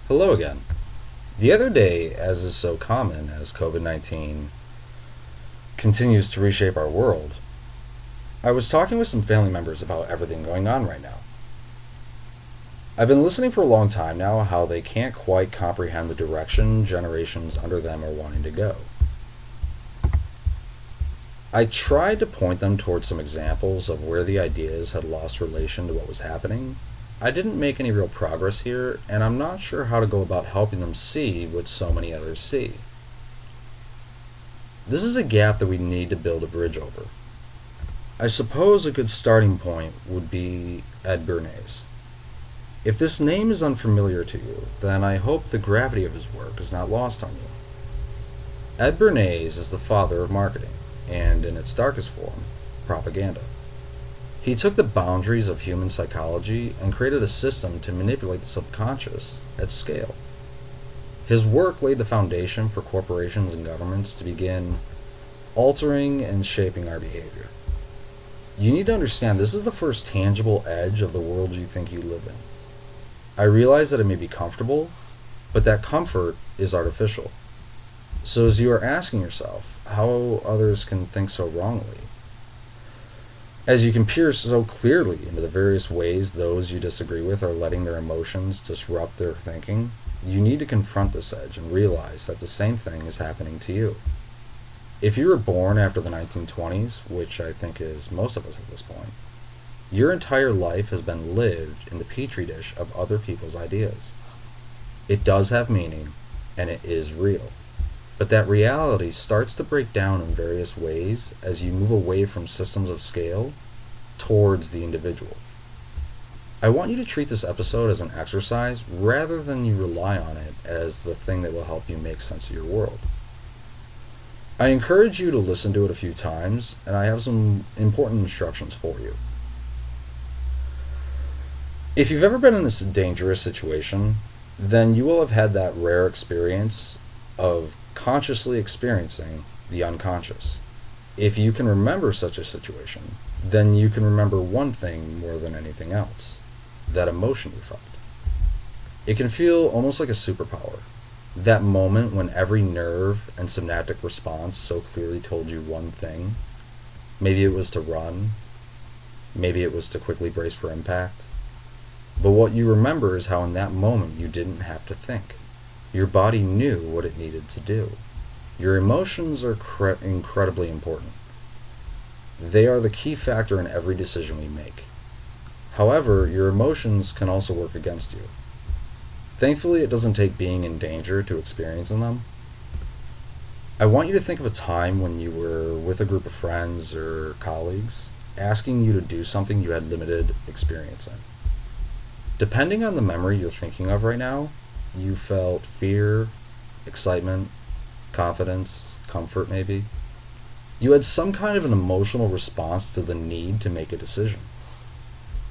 Hello again. The other day, as is so common as COVID 19 continues to reshape our world, I was talking with some family members about everything going on right now. I've been listening for a long time now how they can't quite comprehend the direction generations under them are wanting to go. I tried to point them towards some examples of where the ideas had lost relation to what was happening. I didn't make any real progress here, and I'm not sure how to go about helping them see what so many others see. This is a gap that we need to build a bridge over. I suppose a good starting point would be Ed Bernays. If this name is unfamiliar to you, then I hope the gravity of his work is not lost on you. Ed Bernays is the father of marketing, and in its darkest form, propaganda. He took the boundaries of human psychology and created a system to manipulate the subconscious at scale. His work laid the foundation for corporations and governments to begin altering and shaping our behavior. You need to understand this is the first tangible edge of the world you think you live in. I realize that it may be comfortable, but that comfort is artificial. So as you are asking yourself how others can think so wrongly, as you can peer so clearly into the various ways those you disagree with are letting their emotions disrupt their thinking, you need to confront this edge and realize that the same thing is happening to you. If you were born after the 1920s, which I think is most of us at this point, your entire life has been lived in the petri dish of other people's ideas. It does have meaning, and it is real. But that reality starts to break down in various ways as you move away from systems of scale towards the individual. I want you to treat this episode as an exercise rather than you rely on it as the thing that will help you make sense of your world. I encourage you to listen to it a few times, and I have some important instructions for you. If you've ever been in this dangerous situation, then you will have had that rare experience of consciously experiencing the unconscious. If you can remember such a situation, then you can remember one thing more than anything else: that emotion you felt. It can feel almost like a superpower. That moment when every nerve and synaptic response so clearly told you one thing. Maybe it was to run, maybe it was to quickly brace for impact. But what you remember is how in that moment you didn't have to think. Your body knew what it needed to do. Your emotions are incredibly important. They are the key factor in every decision we make. However, your emotions can also work against you. Thankfully, it doesn't take being in danger to experience them. I want you to think of a time when you were with a group of friends or colleagues asking you to do something you had limited experience in. Depending on the memory you're thinking of right now, you felt fear, excitement, confidence, comfort maybe. You had some kind of an emotional response to the need to make a decision.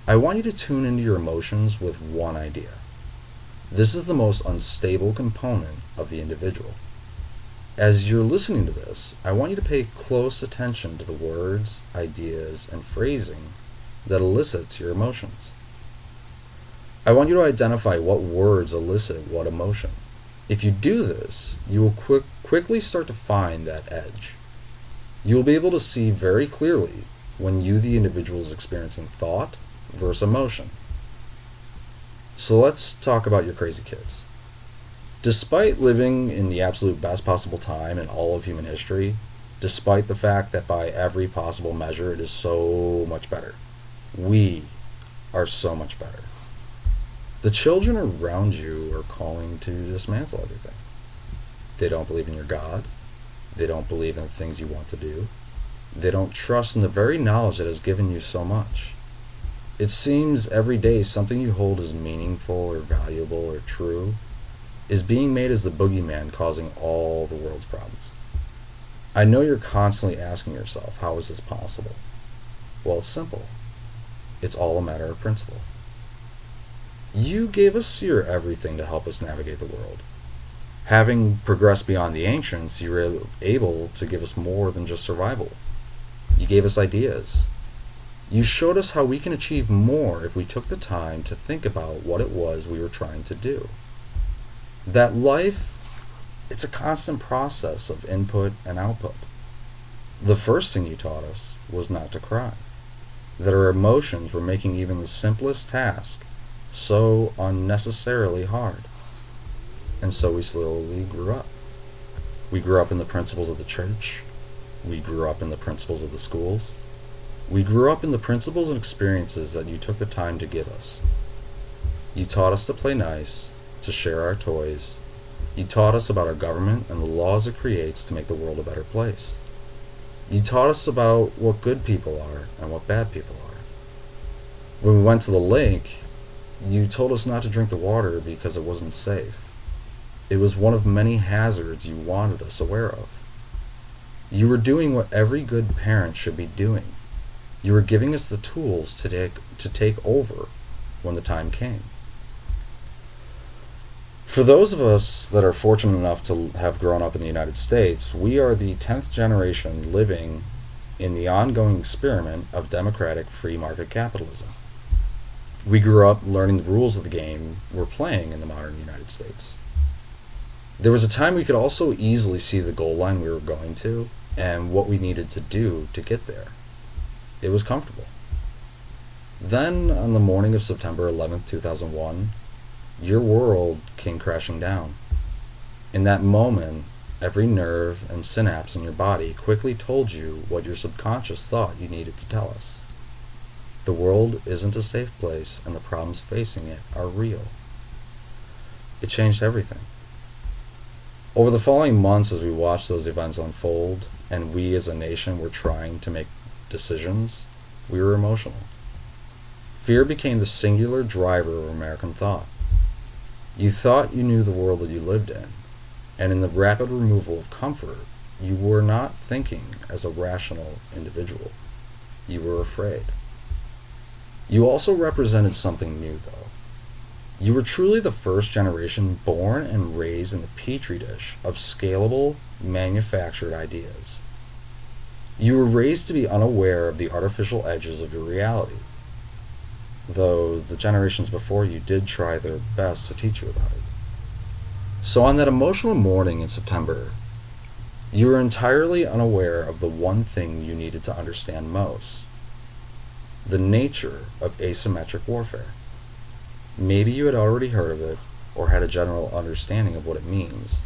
I want you to tune into your emotions with one idea. This is the most unstable component of the individual. As you're listening to this, I want you to pay close attention to the words, ideas, and phrasing that elicits your emotions. I want you to identify what words elicit what emotion. If you do this, you will quickly start to find that edge. You will be able to see very clearly when you, the individual, is experiencing thought versus emotion. So let's talk about your crazy kids. Despite living in the absolute best possible time in all of human history, despite the fact that by every possible measure it is so much better, we are so much better. The children around you are calling to dismantle everything. They don't believe in your God. They don't believe in the things you want to do. They don't trust in the very knowledge that has given you so much. It seems every day something you hold as meaningful or valuable or true is being made as the boogeyman causing all the world's problems. I know you're constantly asking yourself, how is this possible? Well, it's simple. It's all a matter of principle. You gave us your everything to help us navigate the world. Having progressed beyond the ancients, you were able to give us more than just survival. You gave us ideas. You showed us how we can achieve more if we took the time to think about what it was we were trying to do. That life, it's a constant process of input and output. The first thing you taught us was not to cry, that our emotions were making even the simplest task so unnecessarily hard. And so we slowly grew up. We grew up in the principles of the church. We grew up in the principles of the schools. We grew up in the principles and experiences that you took the time to give us. You taught us to play nice, to share our toys. You taught us about our government and the laws it creates to make the world a better place. You taught us about what good people are and what bad people are. When we went to the lake, you told us not to drink the water because it wasn't safe. It was one of many hazards you wanted us aware of. You were doing what every good parent should be doing. You were giving us the tools to take over when the time came. For those of us that are fortunate enough to have grown up in the United States, we are the 10th generation living in the ongoing experiment of democratic free market capitalism. We grew up learning the rules of the game we're playing in the modern United States. There was a time we could also easily see the goal line we were going to and what we needed to do to get there. It was comfortable. Then, on the morning of September 11th, 2001, your world came crashing down. In that moment, every nerve and synapse in your body quickly told you what your subconscious thought you needed to tell us. The world isn't a safe place, and the problems facing it are real. It changed everything. Over the following months, as we watched those events unfold, and we as a nation were trying to make decisions, we were emotional. Fear became the singular driver of American thought. You thought you knew the world that you lived in, and in the rapid removal of comfort, you were not thinking as a rational individual. You were afraid. You also represented something new, though. You were truly the first generation born and raised in the petri dish of scalable, manufactured ideas. You were raised to be unaware of the artificial edges of your reality, though the generations before you did try their best to teach you about it. So on that emotional morning in September, you were entirely unaware of the one thing you needed to understand most: the nature of asymmetric warfare. Maybe you had already heard of it or had a general understanding of what it means,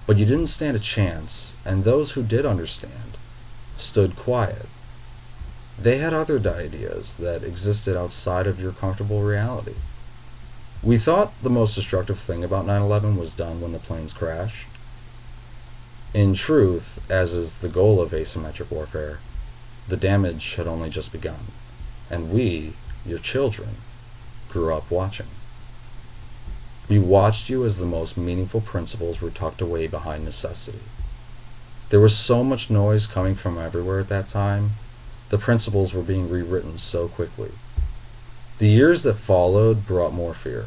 but you didn't stand a chance, and those who did understand stood quiet. They had other ideas that existed outside of your comfortable reality. We thought the most destructive thing about 9/11 was done when the planes crashed. In truth, as is the goal of asymmetric warfare, the damage had only just begun, and we, your children, grew up watching. We watched you as the most meaningful principles were tucked away behind necessity. There was so much noise coming from everywhere at that time. The principles were being rewritten so quickly. The years that followed brought more fear.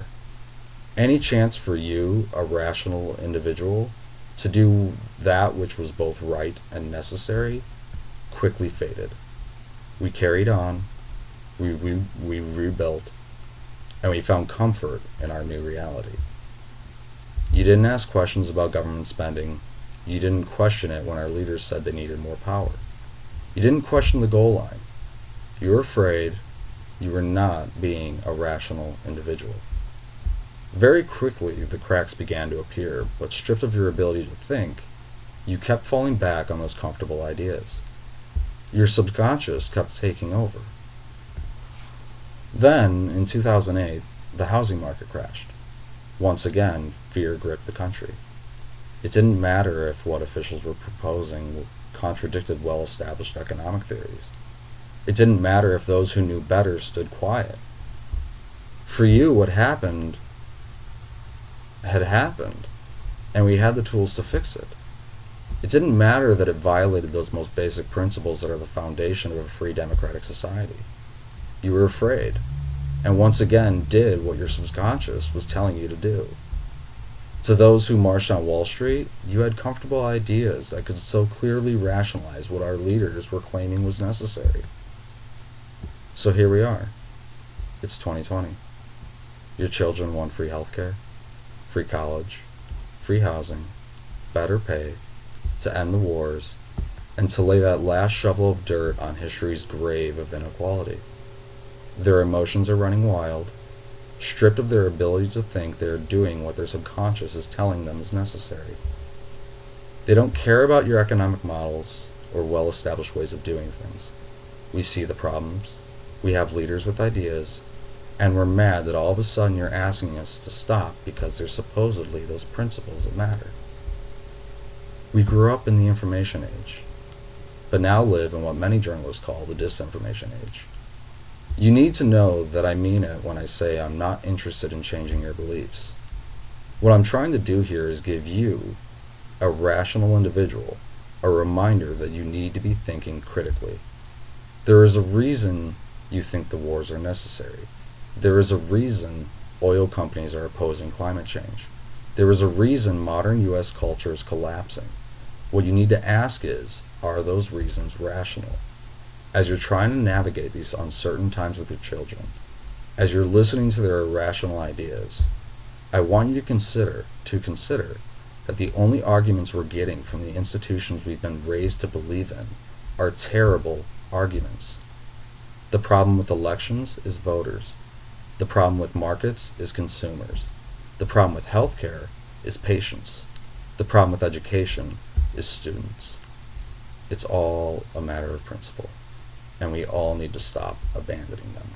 Any chance for you, a rational individual, to do that which was both right and necessary quickly faded. We carried on, we rebuilt, and we found comfort in our new reality. You didn't ask questions about government spending. You didn't question it when our leaders said they needed more power. You didn't question the goal line. You were afraid. You were not being a rational individual. Very quickly, the cracks began to appear, but stripped of your ability to think, you kept falling back on those comfortable ideas. Your subconscious kept taking over. Then, in 2008, the housing market crashed. Once again, fear gripped the country. It didn't matter if what officials were proposing contradicted well-established economic theories. It didn't matter if those who knew better stood quiet. For you, what happened had happened, and we had the tools to fix it. It didn't matter that it violated those most basic principles that are the foundation of a free democratic society. You were afraid, and once again did what your subconscious was telling you to do. To those who marched on Wall Street, you had comfortable ideas that could so clearly rationalize what our leaders were claiming was necessary. So here we are. It's 2020. Your children want free healthcare, free college, free housing, better pay, to end the wars, and to lay that last shovel of dirt on history's grave of inequality. Their emotions are running wild, stripped of their ability to think they are doing what their subconscious is telling them is necessary. They don't care about your economic models or well-established ways of doing things. We see the problems, we have leaders with ideas, and we're mad that all of a sudden you're asking us to stop because there's supposedly those principles that matter. We grew up in the information age, but now live in what many journalists call the disinformation age. You need to know that I mean it when I say I'm not interested in changing your beliefs. What I'm trying to do here is give you, a rational individual, a reminder that you need to be thinking critically. There is a reason you think the wars are necessary. There is a reason oil companies are opposing climate change. There is a reason modern U.S. culture is collapsing. What you need to ask is, are those reasons rational? As you're trying to navigate these uncertain times with your children, as you're listening to their irrational ideas, I want you to consider that the only arguments we're getting from the institutions we've been raised to believe in are terrible arguments. The problem with elections is voters. The problem with markets is consumers. The problem with healthcare is patients. The problem with education is students. It's all a matter of principle, and we all need to stop abandoning them.